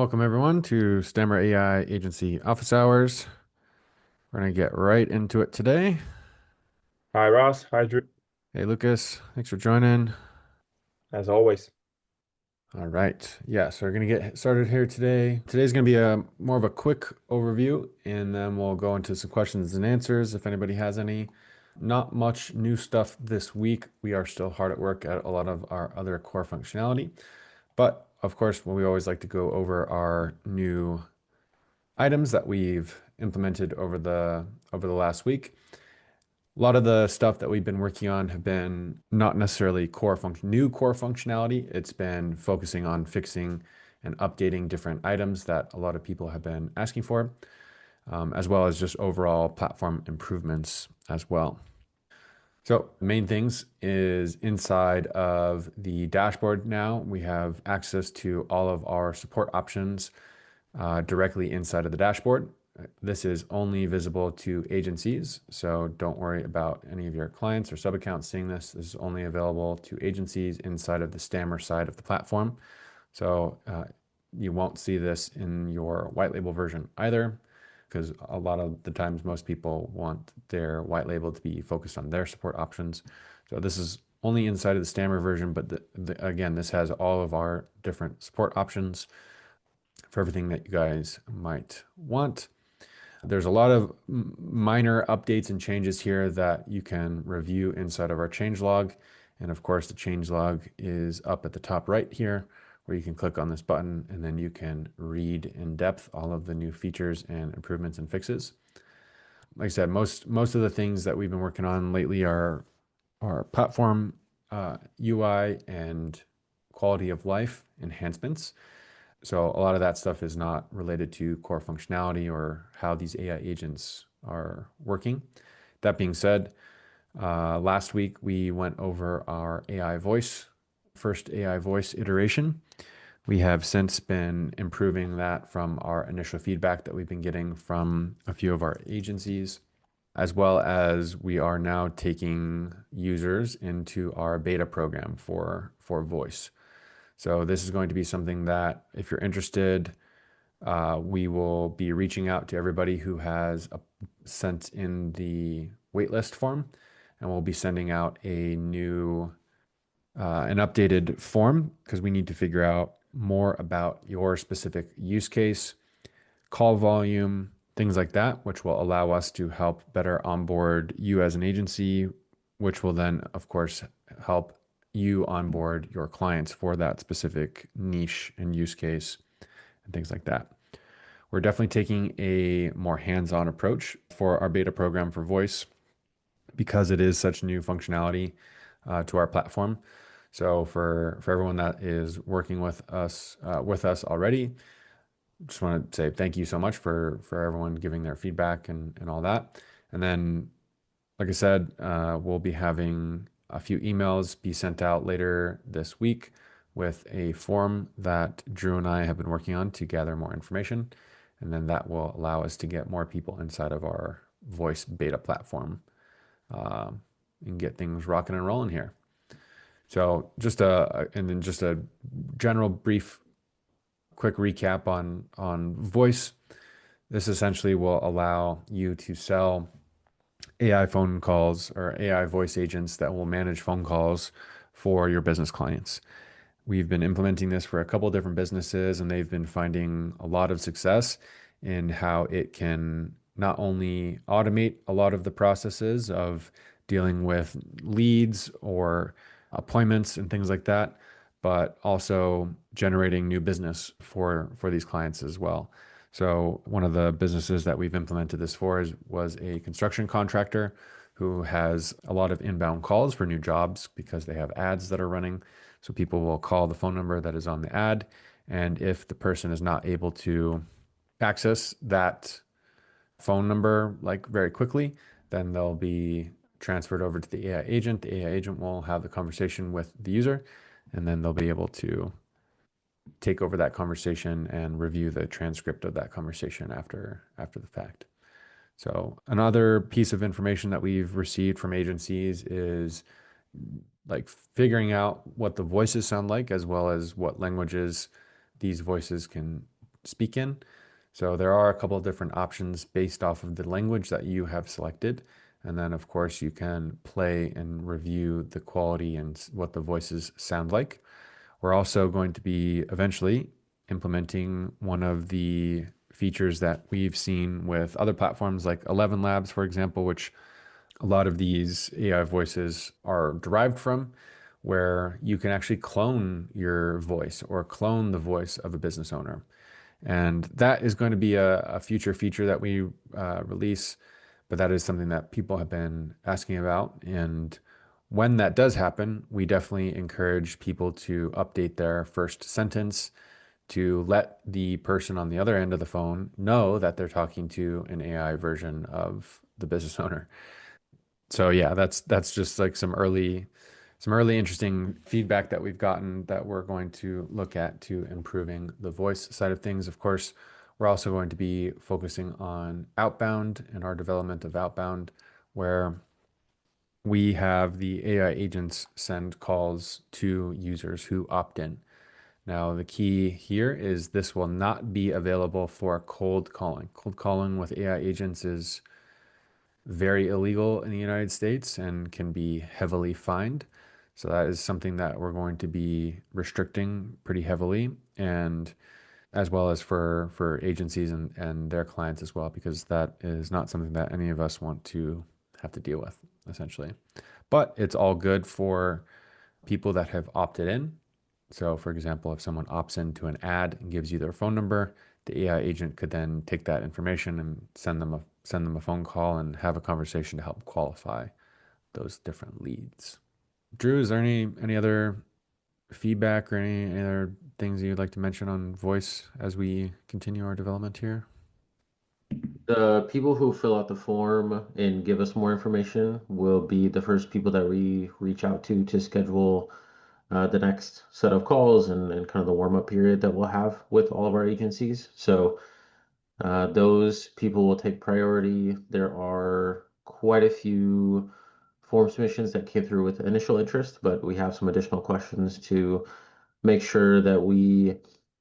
Welcome everyone to Stammer AI Agency Office Hours. We're going to get right into it today. Hi Ross, hi Drew, Hey Lucas, thanks for joining. as always. All right. Yeah, so we're going to get started here today. Today's going to be a more of a quick overview and then we'll go into some questions and answers if anybody has any. Not much new stuff this week. We are still hard at work at a lot of our other core functionality. But of course, we always like to go over our new items that we've implemented over the last week. A lot of the stuff that we've been working on have been not necessarily new core functionality. It's been focusing on fixing and updating different items that a lot of people have been asking for, as well as just overall platform improvements as well. So main things is inside of the dashboard now, we have access to all of our support options directly inside of the dashboard. This is only visible to agencies, so don't worry about any of your clients or sub accounts seeing this. This is only available to agencies inside of the Stammer side of the platform. So you won't see this in your white label version either, because a lot of the times most people want their white label to be focused on their support options. So this is only inside of the Stammer version, but again, this has all of our different support options for everything that you guys might want. There's a lot of minor updates and changes here that you can review inside of our changelog. And of course, the changelog is up at the top right here, where you can click on this button and then you can read in depth all of the new features and improvements and fixes. Like I said, most of the things that we've been working on lately are platform UI and quality of life enhancements. So a lot of that stuff is not related to core functionality or how these AI agents are working. That being said, last week we went over our first AI voice iteration. We have since been improving that from our initial feedback that we've been getting from a few of our agencies, as well as we are now taking users into our beta program for voice. So this is going to be something that, if you're interested, we will be reaching out to everybody who has sent in the waitlist form, and we'll be sending out an updated form because we need to figure out more about your specific use case, call volume, things like that, which will allow us to help better onboard you as an agency, which will then, of course, help you onboard your clients for that specific niche and use case and things like that. We're definitely taking a more hands-on approach for our beta program for voice because it is such new functionality to our platform. So for everyone that is working with us already, just want to say thank you so much for everyone giving their feedback and all that. And then, like I said, we'll be having a few emails be sent out later this week with a form that Drew and I have been working on to gather more information. And then that will allow us to get more people inside of our voice beta platform uh, and get things rocking and rolling here. So just a general brief quick recap on voice. This essentially will allow you to sell AI phone calls or AI voice agents that will manage phone calls for your business clients. We've been implementing this for a couple of different businesses, and they've been finding a lot of success in how it can not only automate a lot of the processes of dealing with leads or appointments and things like that, but also generating new business for these clients as well. So one of the businesses that we've implemented this for was a construction contractor who has a lot of inbound calls for new jobs because they have ads that are running. So people will call the phone number that is on the ad, and if the person is not able to access that phone number like very quickly, then they'll be transferred over to the AI agent. The AI agent will have the conversation with the user, and then they'll be able to take over that conversation and review the transcript of that conversation after the fact. So another piece of information that we've received from agencies is like figuring out what the voices sound like as well as what languages these voices can speak in. So there are a couple of different options based off of the language that you have selected. And then, of course, you can play and review the quality and what the voices sound like. We're also going to be eventually implementing one of the features that we've seen with other platforms like 11 Labs, for example, which a lot of these AI voices are derived from, where you can actually clone your voice or clone the voice of a business owner. And that is going to be a future feature that we release, but that is something that people have been asking about. And when that does happen, we definitely encourage people to update their first sentence to let the person on the other end of the phone know that they're talking to an AI version of the business owner. So yeah, that's just like some early interesting feedback that we've gotten that we're going to look at to improving the voice side of things. Of course, we're also going to be focusing on outbound and our development of outbound, where we have the AI agents send calls to users who opt in. Now, the key here is this will not be available for cold calling. Cold calling with AI agents is very illegal in the United States and can be heavily fined. So that is something that we're going to be restricting pretty heavily, and as well as for agencies and their clients as well, because that is not something that any of us want to have to deal with, essentially. But it's all good for people that have opted in. So, for example, if someone opts into an ad and gives you their phone number, the AI agent could then take that information and send them a phone call and have a conversation to help qualify those different leads. Drew, is there any other feedback or any other things that you'd like to mention on voice as we continue our development here? The people who fill out the form and give us more information will be the first people that we reach out to schedule the next set of calls and kind of the warm up period that we'll have with all of our agencies. So those people will take priority. There are quite a few form submissions that came through with initial interest, but we have some additional questions to make sure that we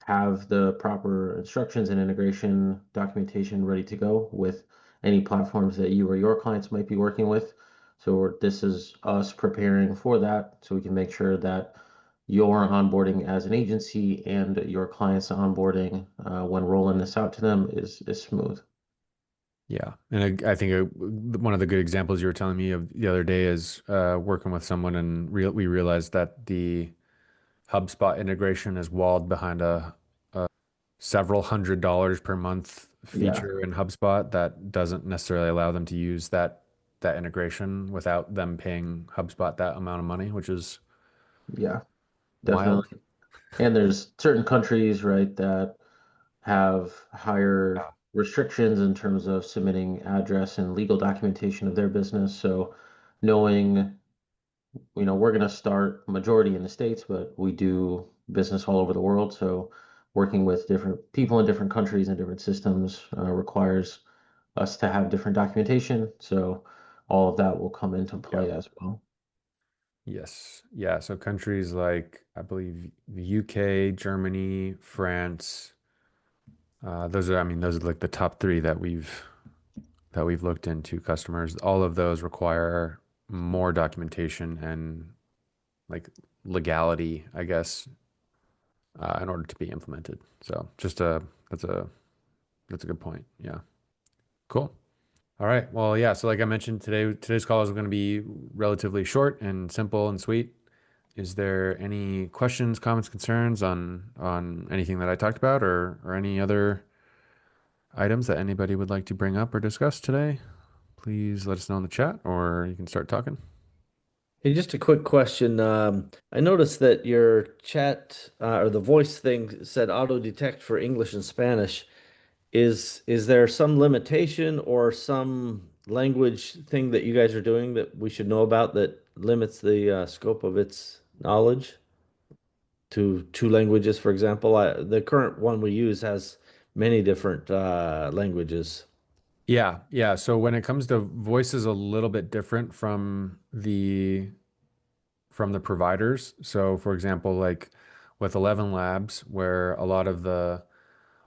have the proper instructions and integration documentation ready to go with any platforms that you or your clients might be working with. So this is us preparing for that so we can make sure that your onboarding as an agency and your clients onboarding when rolling this out to them is smooth. Yeah, and I think one of the good examples you were telling me of the other day is working with someone, and we realized that the HubSpot integration is walled behind a several $100s per month Yeah, feature in HubSpot that doesn't necessarily allow them to use that integration without them paying HubSpot that amount of money, which is yeah, wild. definitely. And there's certain countries, right, that have higher Yeah. restrictions in terms of submitting address and legal documentation of their business. So knowing, we're going to start majority in the States, but we do business all over the world. So working with different people in different countries and different systems requires us to have different documentation. So all of that will come into Yeah. play as well. Yes. Yeah. So countries like I believe the UK, Germany, France, those are like the top three that we've looked into customers. All of those require more documentation and like legality, I guess, in order to be implemented. So that's a that's a good point. Yeah. Cool. All right. Well, yeah. So like I mentioned today's call is going to be relatively short and simple and sweet. Is there any questions, comments, concerns on anything that I talked about or any other items that anybody would like to bring up or discuss today? Please let us know in the chat or you can start talking. Hey, just a quick question. I noticed that your chat or the voice thing said auto detect for English and Spanish. Is there some limitation or some language thing that you guys are doing that we should know about that limits the scope of its knowledge to two languages, for example? The current one we use has many different languages. Yeah, yeah. So when it comes to voice is a little bit different from the providers. So for example, like with 11 Labs, where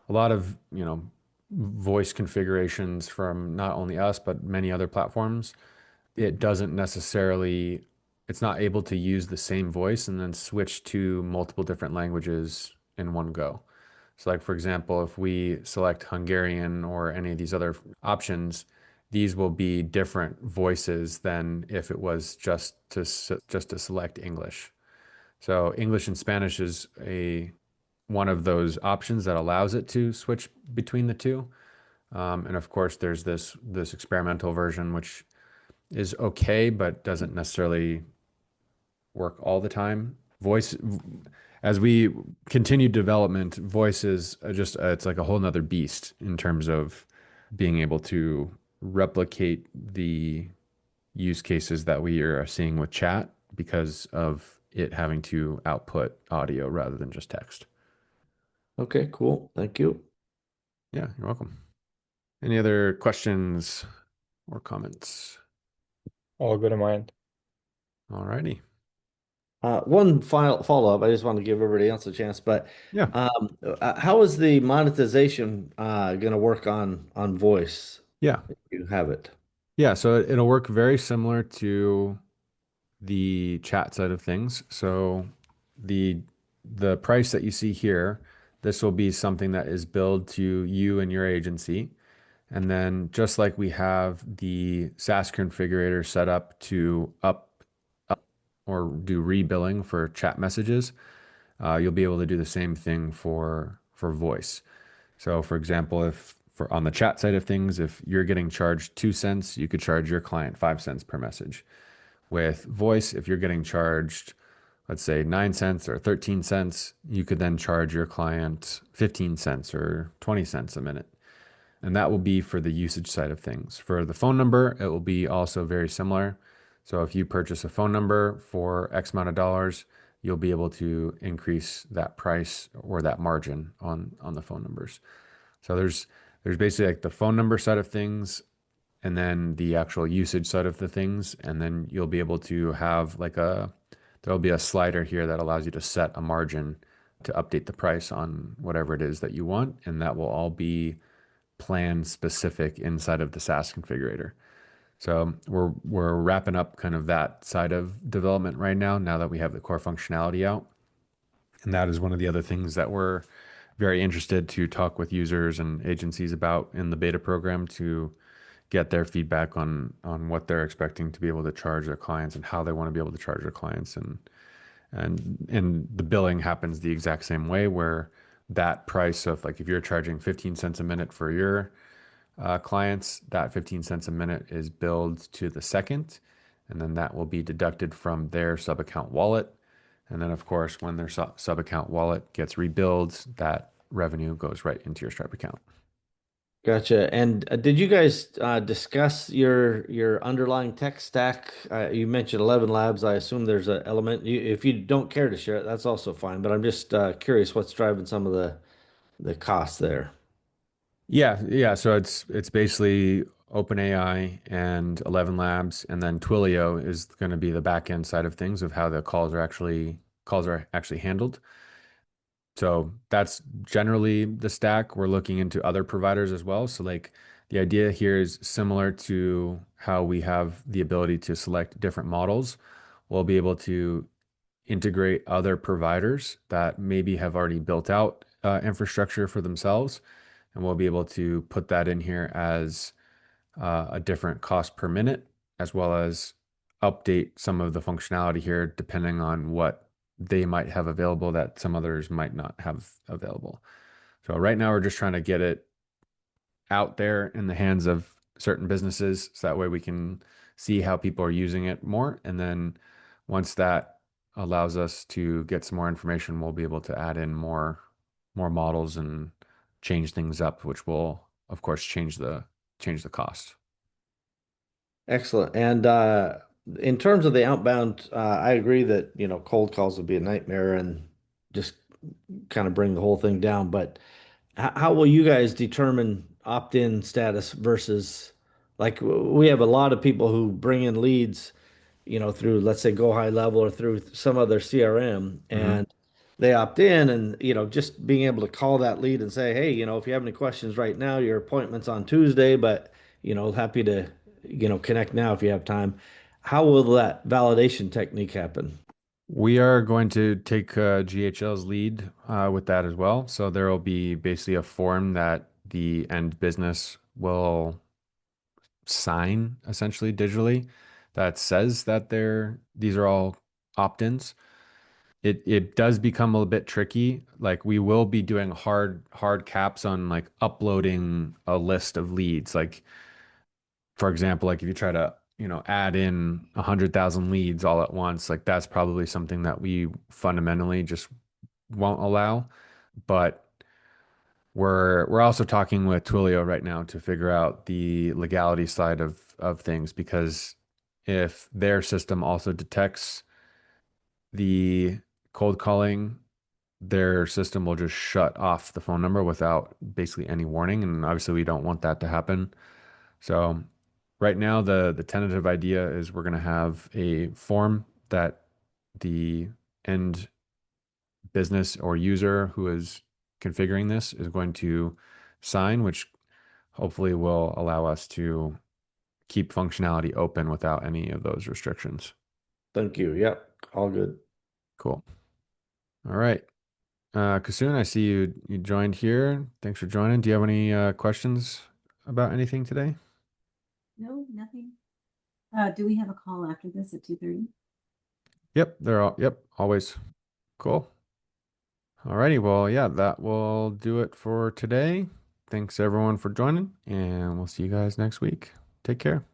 a lot of, voice configurations from not only us, but many other platforms, it doesn't necessarily, it's not able to use the same voice and then switch to multiple different languages in one go. So, like for example, if we select Hungarian or any of these other options, these will be different voices than if it was just to select English. So English and Spanish is a one of those options that allows it to switch between the two. And of course, there's this experimental version which is okay, but doesn't necessarily work all the time. As we continue development, voice is just it's like a whole nother beast in terms of being able to replicate the use cases that we are seeing with chat because of it having to output audio rather than just text. Okay, cool. Thank you. Yeah, you're welcome. Any other questions or comments? All good in my end. All righty. One final follow-up. I just want to give everybody else a chance, but Yeah. how is the monetization going to work on voice Yeah. if you have it? Yeah. So it'll work very similar to the chat side of things. So the the price that you see here, this will be something that is billed to you and your agency. And then just like we have the SaaS configurator set up to up or do rebilling for chat messages, you'll be able to do the same thing for voice. So for example, if for on the chat side of things, if you're getting charged 2 cents, you could charge your client 5 cents per message. With voice, if you're getting charged, let's say 9 cents or 13 cents, you could then charge your client 15 cents or 20 cents a minute. And that will be for the usage side of things. For the phone number, it will be also very similar. So if you purchase a phone number for X amount of dollars, you'll be able to increase that price or that margin on the phone numbers. So there's basically like the phone number side of things and then the actual usage side of the things. And then you'll be able to have there'll be a slider here that allows you to set a margin to update the price on whatever it is that you want. And that will all be plan specific inside of the SaaS configurator. So we're wrapping up kind of that side of development right now that we have the core functionality out. And that is one of the other things that we're very interested to talk with users and agencies about in the beta program to get their feedback on what they're expecting to be able to charge their clients and how they want to be able to charge their clients and the billing happens the exact same way where that price of like if you're charging 15 cents a minute for your clients, that 15 cents a minute is billed to the second, and then that will be deducted from their sub account wallet. And then, of course, when their sub account wallet gets rebilled, that revenue goes right into your Stripe account. Gotcha. And did you guys discuss your underlying tech stack? You mentioned 11 Labs. I assume there's an element. If you don't care to share it, that's also fine. But I'm just curious what's driving some of the costs there. Yeah, yeah. So it's basically OpenAI and 11 Labs, and then Twilio is going to be the back end side of things of how the calls are actually handled. So that's generally the stack. We're looking into other providers as well. So like the idea here is similar to how we have the ability to select different models. We'll be able to integrate other providers that maybe have already built out infrastructure for themselves, and we'll be able to put that in here as a different cost per minute, as well as update some of the functionality here depending on what they might have available that some others might not have available. So right now we're just trying to get it out there in the hands of certain businesses so that way we can see how people are using it more. And then once that allows us to get some more information, we'll be able to add in more models and change things up, which will of course change the cost. Excellent. And in terms of the outbound, I agree that, cold calls would be a nightmare and just kind of bring the whole thing down. But how will you guys determine opt-in status versus like we have a lot of people who bring in leads, through let's say Go High Level or through some other CRM, Mhm. and they opt in, and just being able to call that lead and say, hey, if you have any questions right now, your appointment's on Tuesday, but happy to connect now if you have time. How will that validation technique happen? We are going to take GHL's lead with that as well. So there will be basically a form that the end business will sign essentially digitally that says that these are all opt-ins. It does become a little bit tricky. Like we will be doing hard caps on like uploading a list of leads. Like for example, like if you try to, add in 100,000 leads all at once, like that's probably something that we fundamentally just won't allow. But we're also talking with Twilio right now to figure out the legality side of things because if their system also detects the cold calling, their system will just shut off the phone number without basically any warning. And obviously we don't want that to happen. So right now the tentative idea is we're going to have a form that the end business or user who is configuring this is going to sign, which hopefully will allow us to keep functionality open without any of those restrictions. Thank you. Yep, all good. Cool. All right. Kasun, I see you joined here. Thanks for joining. Do you have any questions about anything today? No, nothing. Do we have a call after this at 2:30? Yep, always. Cool. Alrighty, well, yeah, that will do it for today. Thanks everyone for joining, and we'll see you guys next week. Take care.